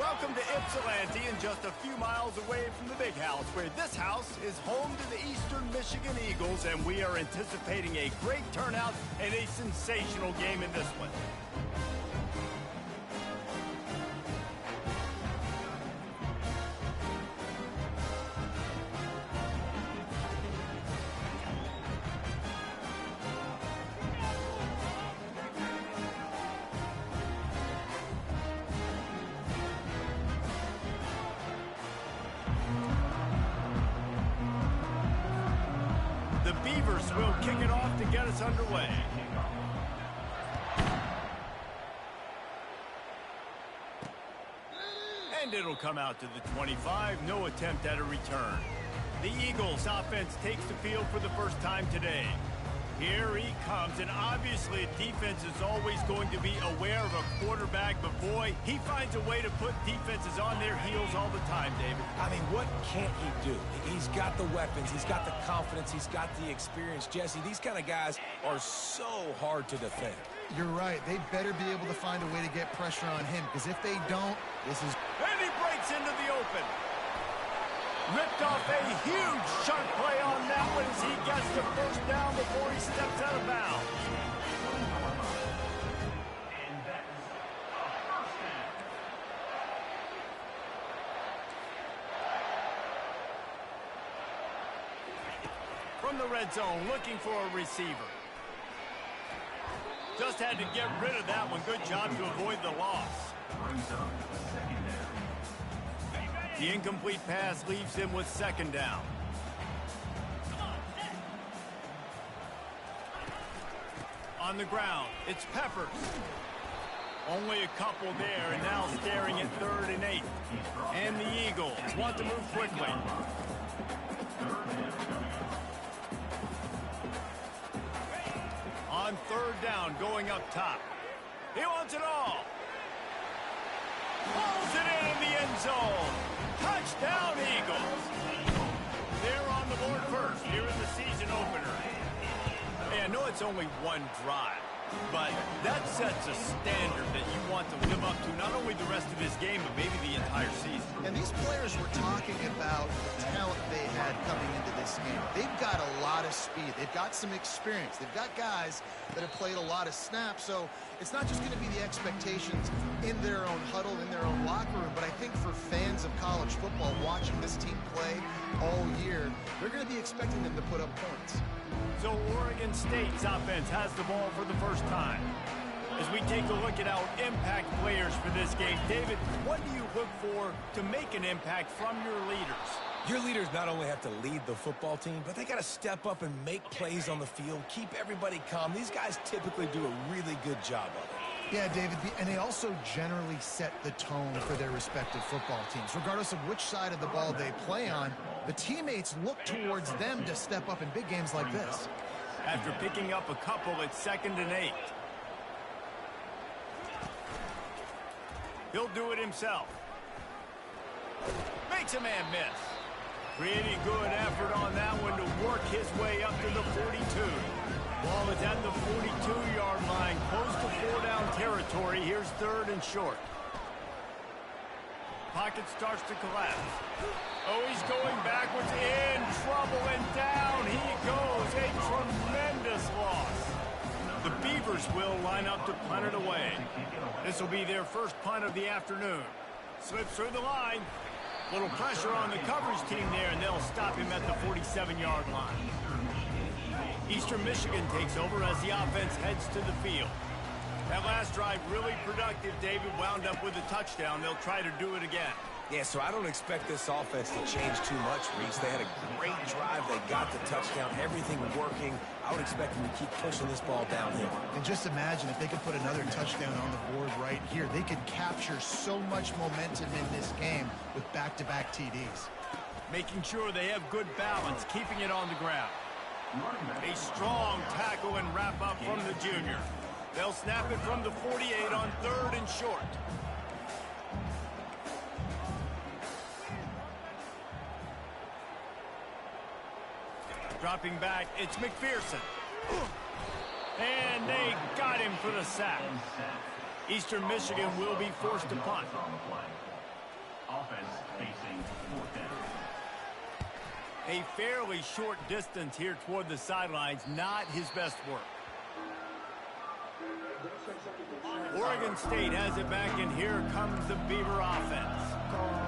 Welcome to Ypsilanti, and just a few miles away from the big house, where this house is home to the Eastern Michigan Eagles, and we are anticipating a great turnout and a sensational game in this one. The Beavers will kick it off to get us underway. And it'll come out to the 25, no attempt at a return. The Eagles offense takes the field for the first time today. Here he comes, and obviously defense is always going to be aware of a quarterback, but boy, he finds a way to put defenses on their heels all the time, David. I mean, what can't he do? He's got the weapons, he's got the confidence, he's got the experience. Jesse, these kind of guys are so hard to defend. You're right. They better be able to find a way to get pressure on him, because if they don't, this is... And he breaks into the open. Ripped off a huge chunk play on that one as he gets the first down before he steps out of bounds. From the red zone, looking for a receiver. Just had to get rid of that one. Good job to avoid the loss. The incomplete pass leaves him with second down. On the ground, it's Peppers. Only a couple there, and now staring at 3rd and 8. And the Eagles want to move quickly. On 3rd down, going up top. He wants it all. Pulls it in the end zone. Touchdown, Eagles. They're on the board first here in the season opener. Hey, I know it's only one drive, but that sets a standard that you want to live up to not only the rest of this game, but maybe the entire season. And these players were talking about the talent they had coming into this game. They've got a lot of speed. They've got some experience. They've got guys that have played a lot of snaps, so it's not just going to be the expectations in their own huddle, in their own locker room, but I think for fans of college football watching this team play all year, they're going to be expecting them to put up points. So Oregon State's offense has the ball for the first time. As we take a look at our impact players for this game, David, what do you look for to make an impact from your leaders? Your leaders not only have to lead the football team, but they got to step up and make plays on the field, keep everybody calm. These guys typically do a really good job of it. Yeah, David, and they also generally set the tone for their respective football teams. Regardless of which side of the ball they play on, the teammates look towards them to step up in big games like this. After picking up a couple, it's 2nd and 8. He'll do it himself. Makes a man miss. Pretty good effort on that one to work his way up to the 42. Ball is at the 42-yard line, close to 4-down territory. Here's 3rd and short. Pocket starts to collapse. Oh, he's going backwards, in trouble, and down he goes. A tremendous loss. The Beavers will line up to punt it away. This will be their first punt of the afternoon. Slips through the line. Little pressure on the coverage team there, and they'll stop him at the 47-yard line. Eastern Michigan takes over as the offense heads to the field. That last drive really productive. David wound up with a touchdown. They'll try to do it again. Yeah, so I don't expect this offense to change too much, Reese. They had a great drive. They got the touchdown. Everything working. I would expect them to keep pushing this ball downhill. And just imagine if they could put another touchdown on the board right here. They could capture so much momentum in this game with back-to-back TDs. Making sure they have good balance, keeping it on the ground. A strong tackle and wrap up from the junior. They'll snap it from the 48 on 3rd and short. Dropping back, it's McPherson. And they got him for the sack. Eastern Michigan will be forced to punt. Offense facing fourth down. A fairly short distance here toward the sidelines, not his best work. Oregon State has it back, and here comes the Beaver offense.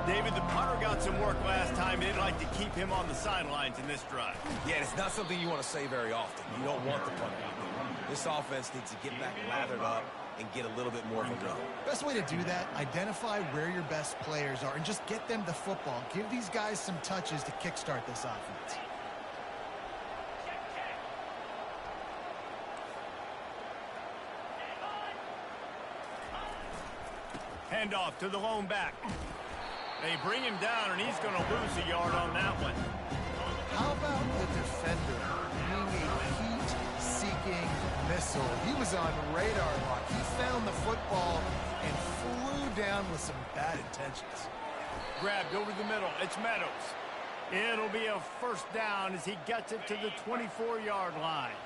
David, the punter got some work last time. They'd like to keep him on the sidelines in this drive. Yeah, it's not something you want to say very often. You don't want the punter out there. This offense needs to get back lathered up and get a little bit more of a rhythm. Best way to do that, identify where your best players are and just get them the football. Give these guys some touches to kickstart this offense. Handoff to the lone back. They bring him down, and he's going to lose a yard on that one. How about the defender being a heat-seeking missile? He was on radar lock. He found the football and flew down with some bad intentions. Grabbed over the middle. It's Meadows. It'll be a first down as he gets it to the 24-yard line.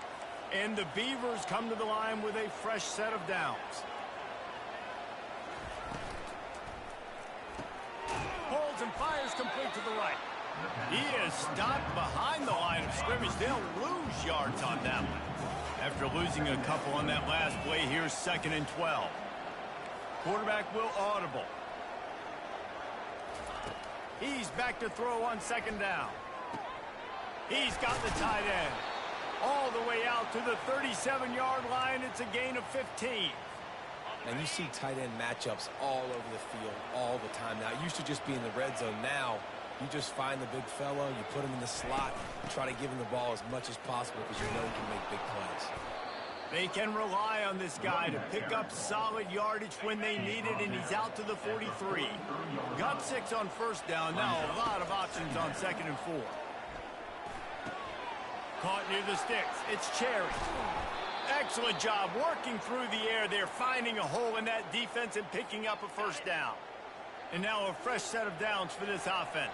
And the Beavers come to the line with a fresh set of downs. Holds and fires complete to the right. He is stopped behind the line of scrimmage. They'll lose yards on that one. After losing a couple on that last play, here's 2nd and 12. Quarterback will audible. He's back to throw on 2nd down. He's got the tight end. All the way out to the 37-yard line. It's a gain of 15. And you see tight end matchups all over the field all the time now. It used to just be in the red zone. Now you just find the big fellow, you put him in the slot, try to give him the ball as much as possible because you know he can make big plays. They can rely on this guy to pick up solid yardage when they need it, and he's out to the 43. Got 6 on 1st down. Now a lot of options on 2nd and 4. Caught near the sticks. It's Cherry. Excellent job working through the air there, finding a hole in that defense and picking up a first down. And now a fresh set of downs for this offense.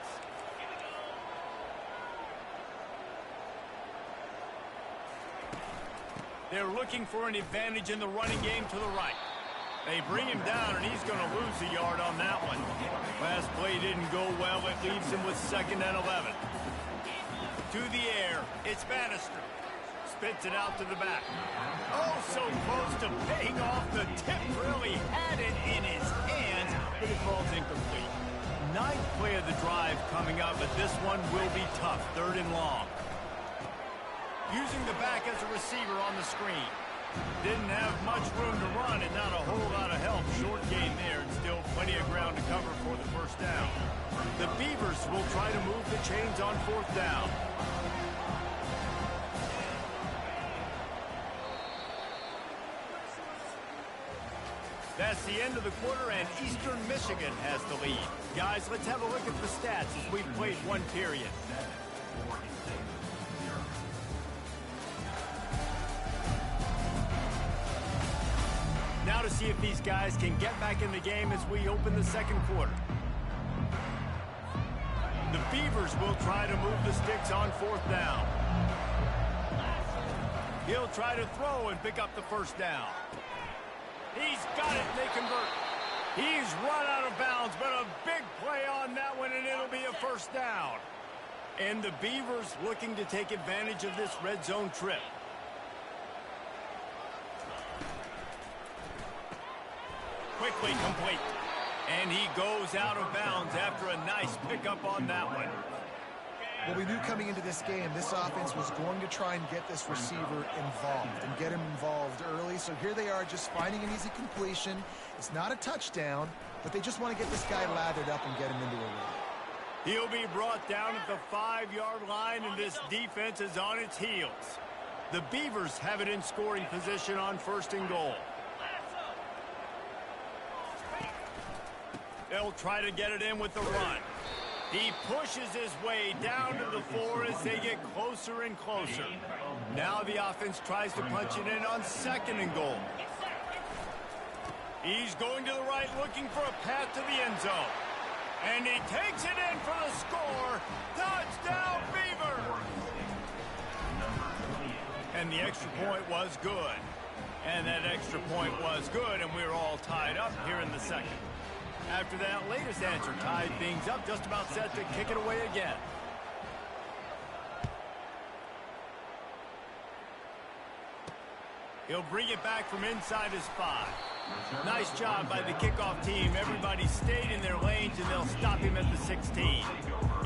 They're looking for an advantage in the running game to the right. They bring him down, and he's going to lose a yard on that one. Last play didn't go well. It leaves him with 2nd and 11. To the air, it's Bannister. Spits it out to the back. Oh, so close to paying off the tip. Really had it in his hands, but it falls incomplete. 9th play of the drive coming up, but this one will be tough. 3rd and long. Using the back as a receiver on the screen. Didn't have much room to run and not a whole lot of help. Short gain there and still plenty of ground to cover for the first down. The Beavers will try to move the chains on 4th down. That's the end of the quarter, and Eastern Michigan has the lead. Guys, let's have a look at the stats as we've played one period. Now to see if these guys can get back in the game as we open the 2nd quarter. The Beavers will try to move the sticks on 4th down. He'll try to throw and pick up the first down. He's got it, and they convert. He's run out of bounds, but a big play on that one, and it'll be a first down. And the Beavers looking to take advantage of this red zone trip. Quickly complete. And he goes out of bounds after a nice pickup on that one. Well, we knew coming into this game, this offense was going to try and get this receiver involved and get him involved early. So here they are just finding an easy completion. It's not a touchdown, but they just want to get this guy lathered up and get him into a run. He'll be brought down at the 5-yard line, and this defense is on its heels. The Beavers have it in scoring position on 1st and goal. They'll try to get it in with the run. He pushes his way down to the 4 as they get closer and closer. Now the offense tries to punch it in on 2nd and goal. He's going to the right, looking for a path to the end zone. And he takes it in for the score. Touchdown, Beaver! And the extra point was good. And that extra point was good, and we're all tied up here in the 2nd. After that latest answer tied things up, just about set to kick it away again. He'll bring it back from inside his 5. Nice job by the kickoff team. Everybody stayed in their lanes, and they'll stop him at the 16.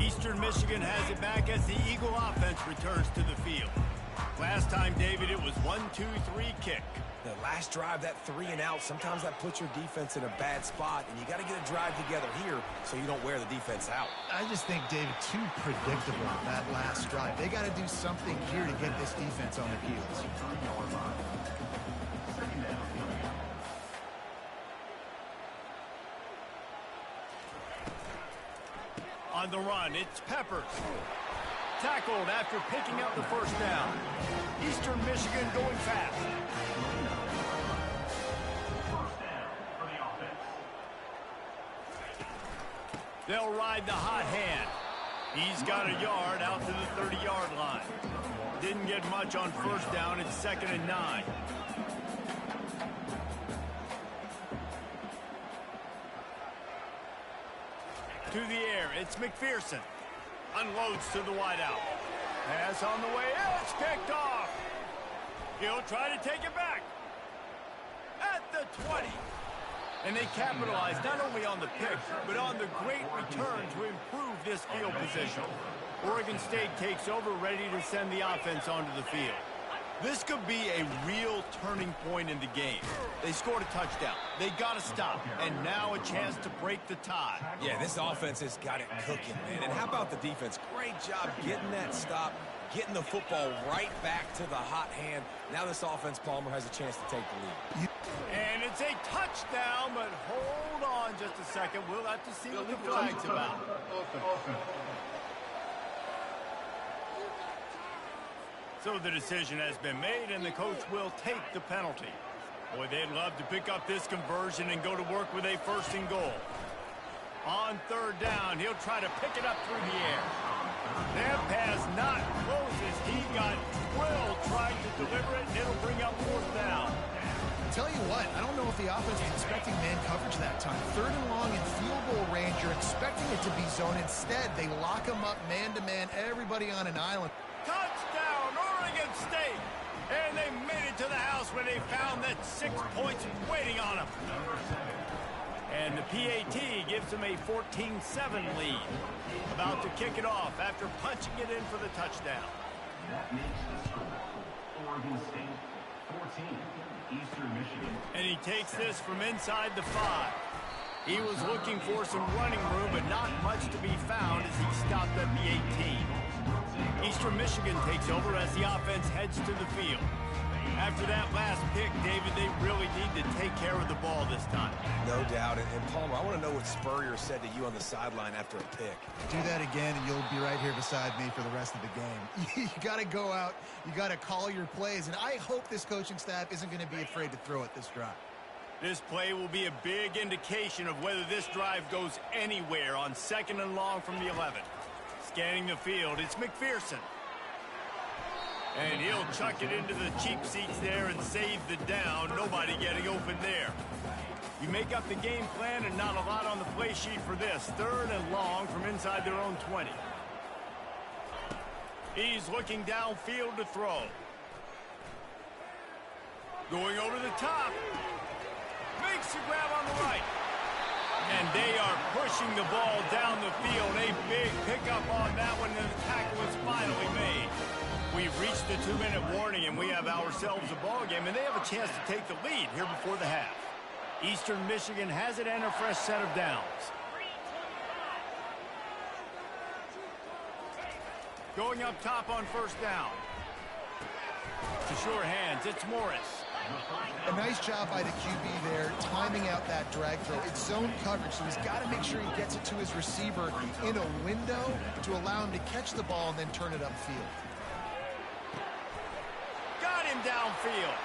Eastern Michigan has it back as the Eagle offense returns to the field. Last time, David, it was 1-2-3 kick. The last drive, that 3 and out, sometimes that puts your defense in a bad spot, and you got to get a drive together here so you don't wear the defense out. I just think, David, too predictable that last drive. They got to do something here to get this defense on their heels. On the run, it's Peppers. Tackled after picking up the first down. Eastern Michigan going fast. First down for the offense. They'll ride the hot hand. He's got a yard out to the 30-yard line. Didn't get much on first down. It's 2nd and 9. To the air, it's McPherson. Unloads to the wideout. Pass on the way. It's picked off. He'll try to take it back. At the 20. And they capitalize not only on the pick, but on the great return to improve this field position. Oregon State takes over, ready to send the offense onto the field. This could be a real turning point in the game. They scored a touchdown. They got to stop. And now a chance to break the tie. Yeah, this offense has got it cooking, man. And how about the defense? Great job getting that stop, getting the football right back to the hot hand. Now this offense, Palmer, has a chance to take the lead. And it's a touchdown, but hold on just a second. We'll have to see what the flag's about. So the decision has been made, and the coach will take the penalty. Boy, they'd love to pick up this conversion and go to work with a 1st and goal. On 3rd down, he'll try to pick it up through the air. That pass not close as he got drilled trying to deliver it, and it'll bring up 4th down. Tell you what, I don't know if the offense was expecting man coverage that time. 3rd and long in field goal range, you're expecting it to be zone. Instead, they lock them up man-to-man, everybody on an island. Touchdown, Oregon State! And they made it to the house when they found that 6 points waiting on them. And the PAT gives them a 14-7 lead. About to kick it off after punching it in for the touchdown. That makes the score Oregon State 14, Eastern Michigan. And he takes this from inside the 5. He was looking for some running room, but not much to be found as he stopped at the 18. Eastern Michigan takes over as the offense heads to the field. After that last pick, David, they really need to take care of the ball this time. No doubt. And Palmer, I want to know what Spurrier said to you on the sideline after a pick. Do that again, and you'll be right here beside me for the rest of the game. You got to go out. You got to call your plays, and I hope this coaching staff isn't going to be afraid to throw it this drive. This play will be a big indication of whether this drive goes anywhere on 2nd and long from the 11. Scanning the field, it's McPherson. And he'll chuck it into the cheap seats there and save the down. Nobody getting open there. You make up the game plan and not a lot on the play sheet for this. 3rd and long from inside their own 20. He's looking downfield to throw. Going over the top. Makes the grab on the right. And they are pushing the ball down the field. A big pickup on that one, and the tackle is finally made. We've reached the 2-minute warning, and we have ourselves a ball game, and they have a chance to take the lead here before the half. Eastern Michigan has it and a fresh set of downs. Going up top on 1st down. To sure hands, it's Morris. A nice job by the QB there, timing out that drag throw. It's zone coverage, so he's got to make sure he gets it to his receiver in a window to allow him to catch the ball and then turn it upfield. Got him downfield.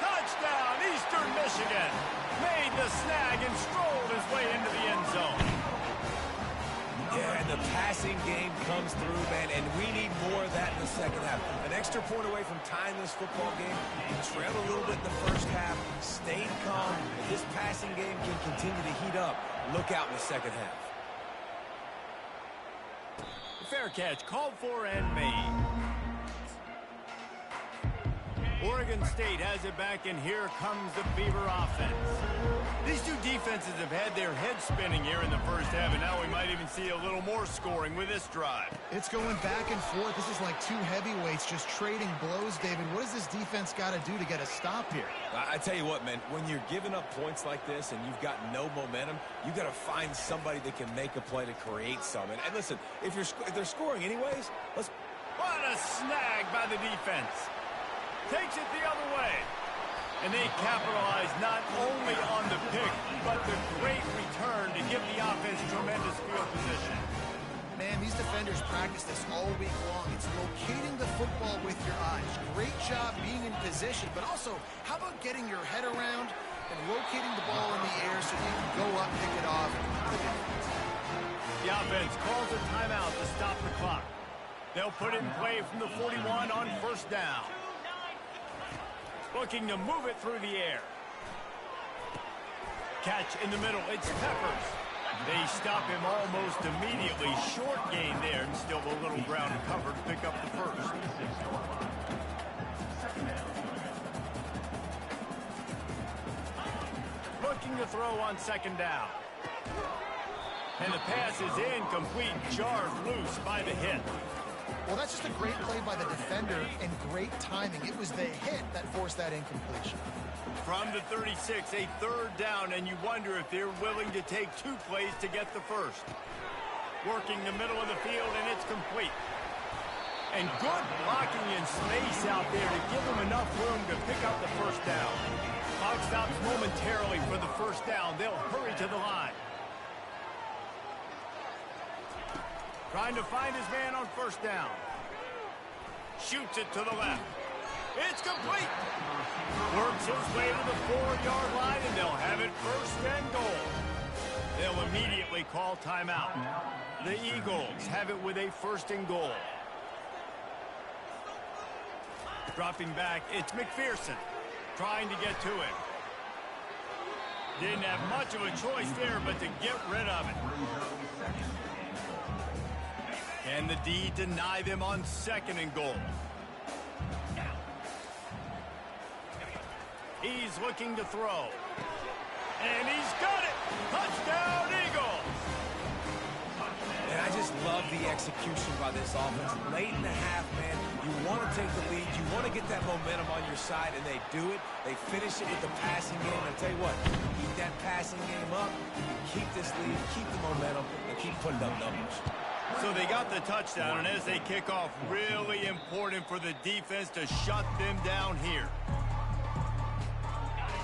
Touchdown, Eastern Michigan. Made the snag and strolled his way into the end zone. Yeah, and the passing game comes through, man, and we need more of that in the second half. An extra point away from tying this football game. We trailed a little bit in the first half, stayed calm. If this passing game can continue to heat up, look out in the second half. Fair catch called for and made. Oregon State has it back, and here comes the Beaver offense. These two defenses have had their heads spinning here in the first half, and now we might even see a little more scoring with this drive. It's going back and forth. This is like two heavyweights just trading blows, David. What does this defense got to do to get a stop here? I tell you what, man, when you're giving up points like this and you've got no momentum, you got to find somebody that can make a play to create some. And listen, if they're scoring anyways, let's... What a snag by the defense. Takes it the other way. And they capitalize not only on the pick, but the great return to give the offense tremendous field position. Man, these defenders practice this all week long. It's locating the football with your eyes. Great job being in position, but also, how about getting your head around and locating the ball in the air so you can go up, pick it off. The offense calls a timeout to stop the clock. They'll put it in play from the 41 on first down. Looking to move it through the air. Catch in the middle. It's Peppers. They stop him almost immediately. Short gain there, and still a little ground covered to pick up the first. Looking to throw on second down. And the pass is incomplete. Jarred loose by the hit. Well, that's just a great play by the defender and great timing. It was the hit that forced that incompletion. From the 36, a third down, and you wonder if they're willing to take two plays to get the first. Working the middle of the field, and it's complete. And good blocking in space out there to give them enough room to pick up the first down. Clock stops momentarily for the first down. They'll hurry to the line. Trying to find his man on first down. Shoots it to the left. It's complete. Works his way to the 4-yard line, and they'll have it first and goal. They'll immediately call timeout. The Eagles have it with a first and goal. Dropping back, it's McPherson. Trying to get to it. Didn't have much of a choice there, but to get rid of it. Can the D deny them on second and goal? He's looking to throw. And he's got it! Touchdown, Eagles! And I just love the execution by this offense. Late in the half, man, you want to take the lead. You want to get that momentum on your side, and they do it. They finish it with the passing game. And I tell you what, keep that passing game up, keep this lead, keep the momentum, and keep putting up numbers. So they got the touchdown, and as they kick off, really important for the defense to shut them down here.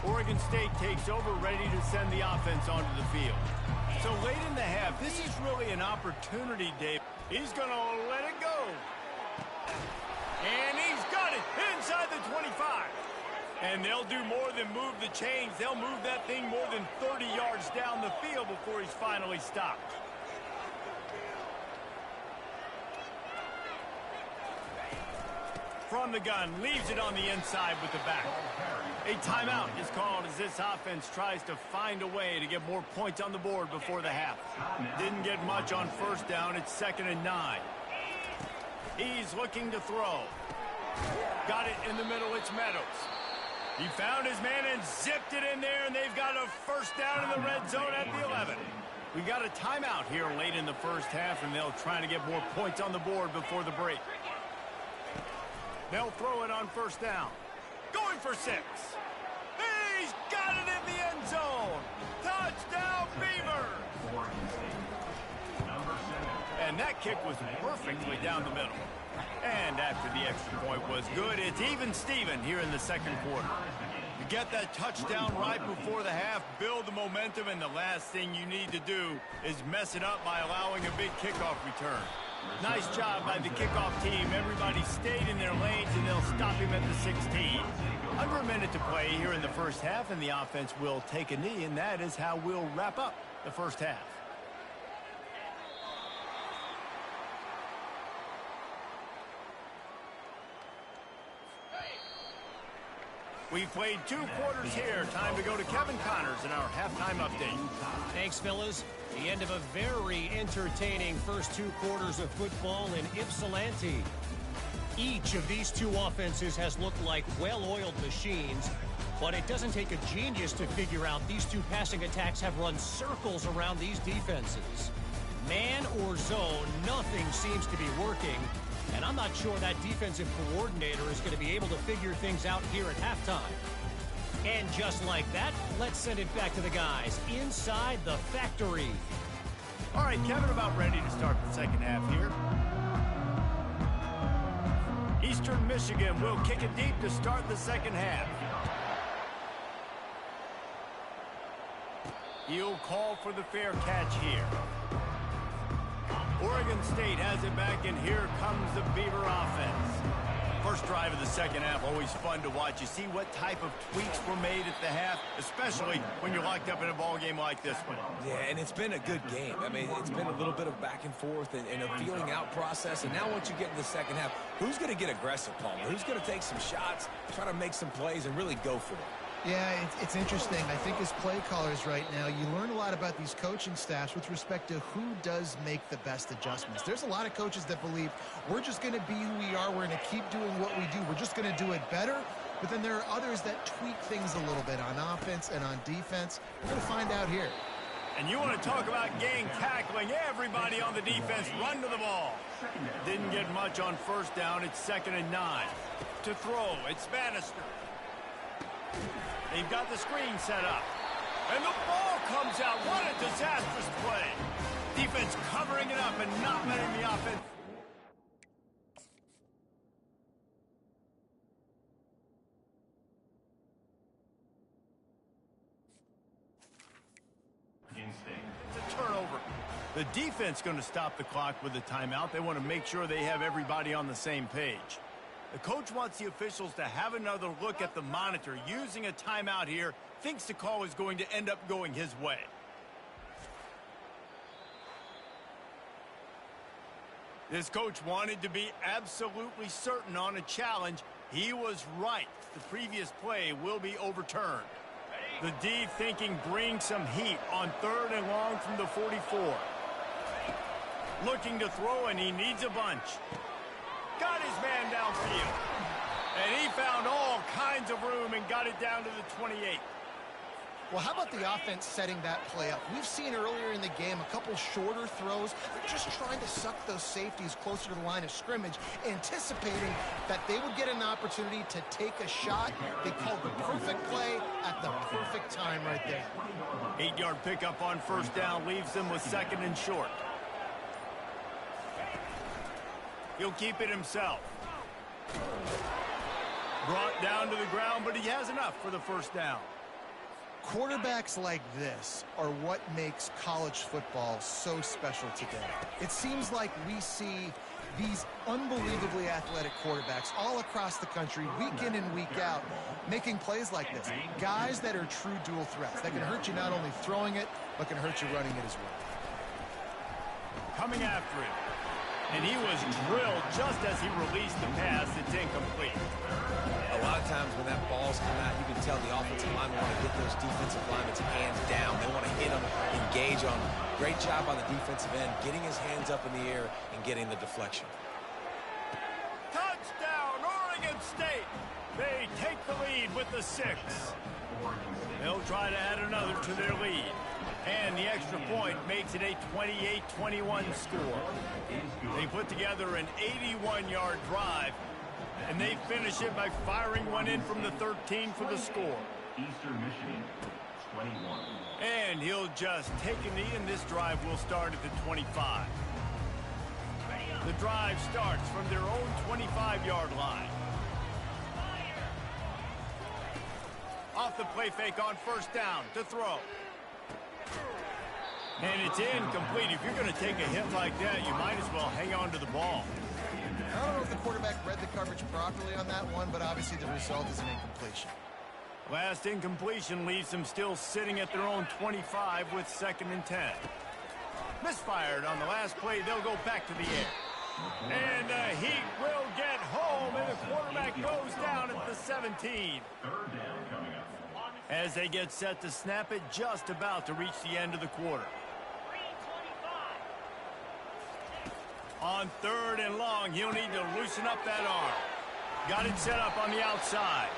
Oregon State takes over, ready to send the offense onto the field. So late in the half, this is really an opportunity, Dave. He's going to let it go. And he's got it inside the 25. And they'll do more than move the chains. They'll move that thing more than 30 yards down the field before he's finally stopped. From the gun, leaves it on the inside with the back. A timeout is called as this offense tries to find a way to get more points on the board before the half. Didn't get much on first down. It's 2nd and 9. He's looking to throw. Got it in the middle. It's Meadows. He found his man and zipped it in there, and they've got a first down in the red zone at the 11. We got a timeout here late in the first half, and they'll try to get more points on the board before the break. They'll throw it on first down. Going for 6. He's got it in the end zone. Touchdown, Beavers! And that kick was perfectly down the middle. And after the extra point was good, it's even Steven here in the second quarter. You get that touchdown right before the half, build the momentum, and the last thing you need to do is mess it up by allowing a big kickoff return. Nice job by the kickoff team. Everybody stayed in their lanes, and they'll stop him at the 16. Under a minute to play here in the first half, and the offense will take a knee, and that is how we'll wrap up the first half. We've played 2 quarters here. Time to go to Kevin Connors in our halftime update. Thanks, fellas. The end of a very entertaining first 2 quarters of football in Ypsilanti. Each of these 2 offenses has looked like well-oiled machines, but it doesn't take a genius to figure out these 2 passing attacks have run circles around these defenses. Man or zone, nothing seems to be working, and I'm not sure that defensive coordinator is going to be able to figure things out here at halftime. And just like that, let's send it back to the guys inside the factory. All right, Kevin, about ready to start the second half here. Eastern Michigan will kick it deep to start the second half. He'll call for the fair catch here. Oregon State has it back, and here comes the Beaver offense. First drive of the second half, always fun to watch. You see what type of tweaks were made at the half, especially when you're locked up in a ball game like this one. Yeah, and it's been a good game. I mean, it's been a little bit of back and forth and a feeling out process. And now once you get in the second half, who's going to get aggressive, Palmer? Who's going to take some shots, try to make some plays, and really go for it? Yeah, it's interesting. I think as play callers right now, you learn a lot about these coaching staffs with respect to who does make the best adjustments. There's a lot of coaches that believe we're just going to be who we are. We're going to keep doing what we do. We're just going to do it better. But then there are others that tweak things a little bit on offense and on defense. We're going to find out here. And you want to talk about gang tackling. Everybody on the defense run to the ball. Didn't get much on first down. It's 2nd and 9. To throw, it's Bannister. They've got the screen set up. And the ball comes out. What a disastrous play. Defense covering it up and not letting the offense. It's a turnover. The defense going to stop the clock with a timeout. They want to make sure they have everybody on the same page. The coach wants the officials to have another look at the monitor. Using a timeout here, thinks the call is going to end up going his way. This coach wanted to be absolutely certain on a challenge. He was right. The previous play will be overturned. The D thinking bring some heat on 3rd and long from the 44. Looking to throw, and he needs a bunch. Got his man downfield. And he found all kinds of room and got it down to the 28. Well, how about the offense setting that play up? We've seen earlier in the game a couple shorter throws. They're just trying to suck those safeties closer to the line of scrimmage, anticipating that they would get an opportunity to take a shot. They called the perfect play at the perfect time right there. 8-yard pickup on first down leaves them with 2nd and short. He'll keep it himself. Brought down to the ground, but he has enough for the first down. Quarterbacks like this are what makes college football so special today. It seems like we see these unbelievably athletic quarterbacks all across the country, week in and week out, making plays like this. Guys that are true dual threats. That can hurt you not only throwing it, but can hurt you running it as well. Coming after it. And he was drilled just as he released the pass. It's incomplete. A lot of times when that ball's coming out, you can tell the offensive linemen want to get those defensive linemen's hands down. They want to hit them, engage on them. Great job on the defensive end, getting his hands up in the air and getting the deflection. Touchdown, Oregon State. They take the lead with the 6. They'll try to add another to their lead. And the extra point makes it a 28-21 score. They put together an 81-yard drive, and they finish it by firing one in from the 13 for the score. Eastern Michigan, 21. And he'll just take a knee, and this drive will start at the 25. The drive starts from their own 25-yard line. Off the play fake on first down to throw. And it's incomplete. If you're going to take a hit like that, you might as well hang on to the ball. I don't know if the quarterback read the coverage properly on that one, but obviously the result is an incompletion. Last incompletion leaves them still sitting at their own 25 with 2nd and 10. Misfired on the last play. They'll go back to the air. And the Heat will get home, and the quarterback goes down at the 17. Third down coming up. As they get set to snap it, just about to reach the end of the quarter. On 3rd and long, he'll need to loosen up that arm. Got it set up on the outside.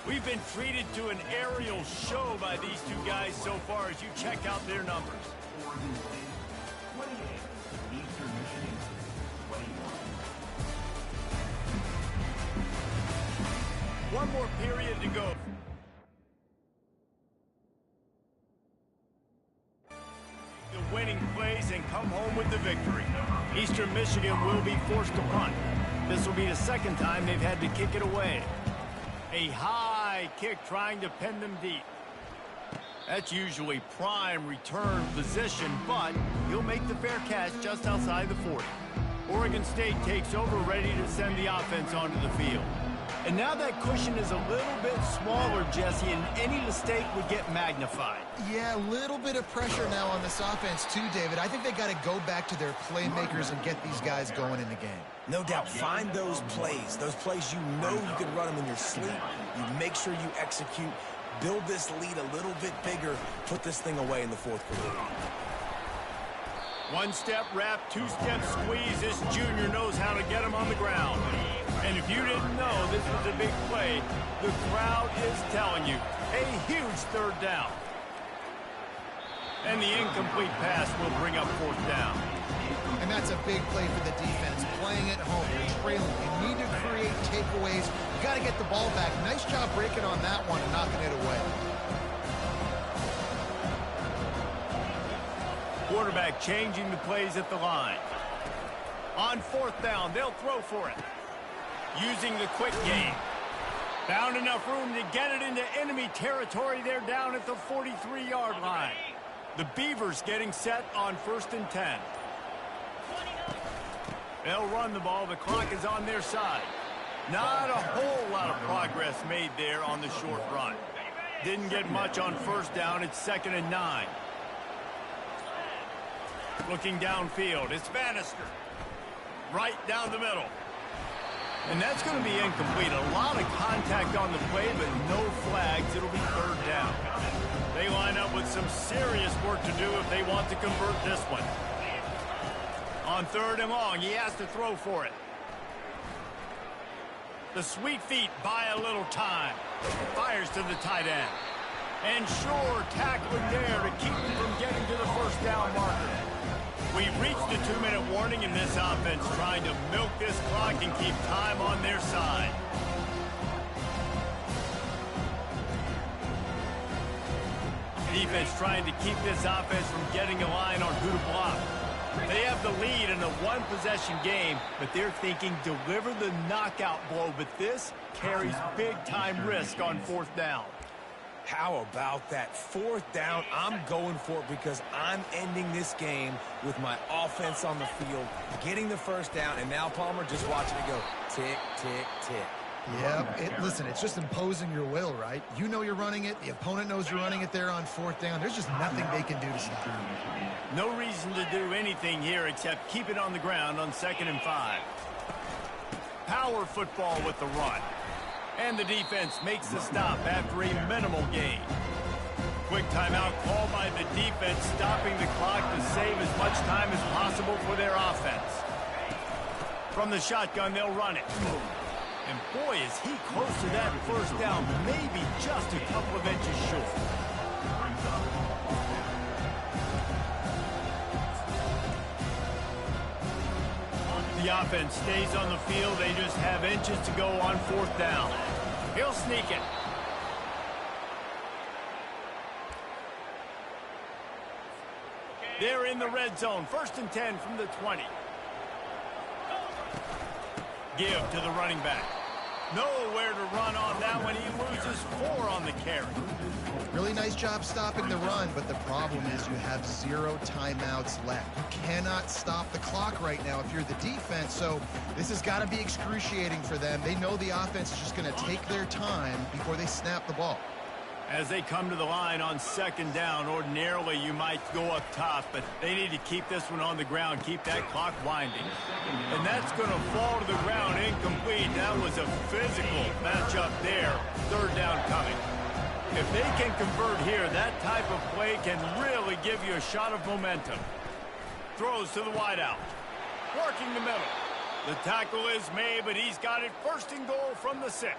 We've been treated to an aerial show by these two guys so far as you check out their numbers. Oregon State, 28. Eastern Michigan, 21. One more period to go. The winning plays and come home with the victory. Eastern Michigan will be forced to punt. This will be the second time they've had to kick it away. A high kick trying to pin them deep. That's usually prime return position, but he'll make the fair catch just outside the 40. Oregon State takes over, ready to send the offense onto the field. And now that cushion is a little bit smaller, Jesse, and any mistake would get magnified. Yeah, a little bit of pressure now on this offense too, David. I think they got to go back to their playmakers and get these guys going in the game. No doubt, find those plays you know you can run them in your sleep. You make sure you execute, build this lead a little bit bigger, put this thing away in the 4th quarter. One-step wrap, two-step squeeze. This junior knows how to get him on the ground. And if you didn't know this was a big play, the crowd is telling you. A huge 3rd down. And the incomplete pass will bring up 4th down. And that's a big play for the defense. Playing at home, you're trailing. You need to create takeaways. You got to get the ball back. Nice job breaking on that one and knocking it away. Quarterback changing the plays at the line. On 4th down, they'll throw for it. Using the quick game. Found enough room to get it into enemy territory. They're down at the 43-yard line. The Beavers getting set on 1st and 10. They'll run the ball. The clock is on their side. Not a whole lot of progress made there on the short run. Didn't get much on 1st down. It's 2nd and 9. Looking downfield, it's Bannister. Right down the middle. And that's going to be incomplete. A lot of contact on the play, but no flags. It'll be 3rd down. They line up with some serious work to do if they want to convert this one. On 3rd and long, he has to throw for it. The sweet feet buy a little time. Fires to the tight end. And sure, tackling there to keep them from getting to the 1st down marker. We've reached the 2-minute warning in this offense, trying to milk this clock and keep time on their side. Defense trying to keep this offense from getting a line on who to block. They have the lead in a one-possession game, but they're thinking deliver the knockout blow, but this carries big-time risk on 4th down. How about that 4th down? I'm going for it because I'm ending this game with my offense on the field, getting the 1st down, and now Palmer just watching it go tick, tick, tick. Yeah, listen, it's just imposing your will, right? You know you're running it. The opponent knows you're running it there on 4th down. There's just nothing they can do to stop it. No reason to do anything here except keep it on the ground on 2nd and 5. Power football with the run. And the defense makes the stop after a minimal gain. Quick timeout called by the defense, stopping the clock to save as much time as possible for their offense. From the shotgun, they'll run it. And boy, is he close to that 1st down, maybe just a couple of inches short. The offense stays on the field. They just have inches to go on 4th down. He'll sneak it. They're in the red zone. 1st and 10 from the 20. Give to the running back. Nowhere to run on that one. He loses 4 on the carry. Really nice job stopping the run, but the problem is you have 0 timeouts left. You cannot stop the clock right now if you're the defense, so this has got to be excruciating for them. They know the offense is just going to take their time before they snap the ball. As they come to the line on second down, ordinarily you might go up top, but they need to keep this one on the ground, keep that clock winding. And that's going to fall to the ground incomplete. That was a physical matchup there. Third down coming. If they can convert here, that type of play can really give you a shot of momentum. Throws to the wideout. Working the middle. The tackle is made, but he's got it first and goal from the 6.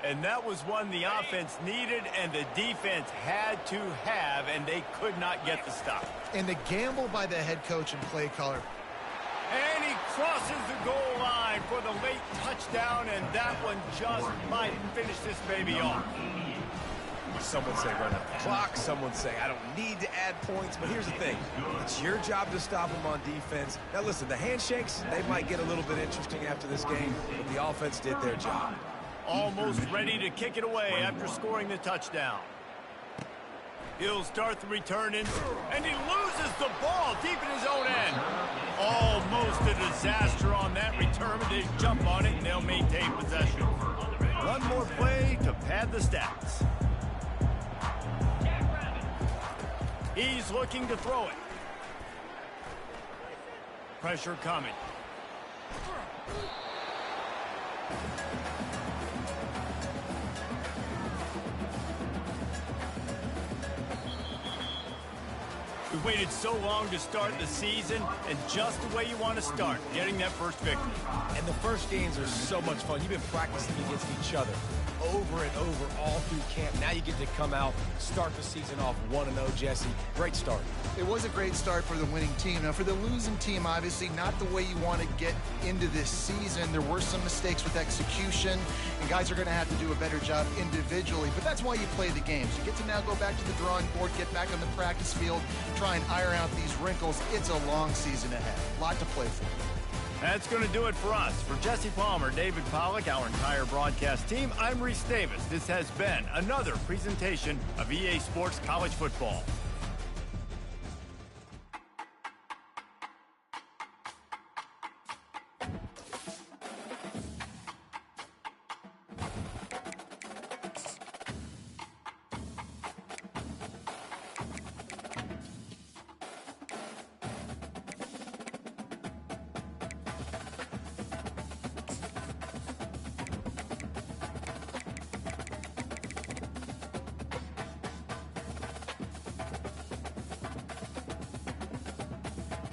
And that was one the offense needed and the defense had to have, and they could not get the stop. And the gamble by the head coach and play caller. And he crosses the goal line for the late touchdown, and that one just might finish this baby off. Someone say run up the clock. Someone say I don't need to add points. But here's the thing. It's your job to stop them on defense. Now, listen, the handshakes, they might get a little bit interesting after this game, but the offense did their job. Almost ready to kick it away after scoring the touchdown. He'll start the return in, and he loses the ball deep in his own end. Almost a disaster on that return, but they jump on it, and they'll maintain possession. One more play to pad the stats. He's looking to throw it. Pressure coming. We waited so long to start the season, and just the way you want to start, getting that first victory. And the first games are so much fun. You've been practicing against each other over and over all through camp. Now you get to come out, start the season off 1-0, Jesse. Great start. It was a great start for the winning team. Now, for the losing team, obviously not the way you want to get into this season. There were some mistakes with execution, and guys are going to have to do a better job individually. But that's why you play the games. You get to now go back to the drawing board, get back on the practice field, try and iron out these wrinkles. It's a long season ahead. A lot to play for. That's going to do it for us. For Jesse Palmer, David Pollack, our entire broadcast team, I'm Reese Davis. This has been another presentation of EA Sports College Football.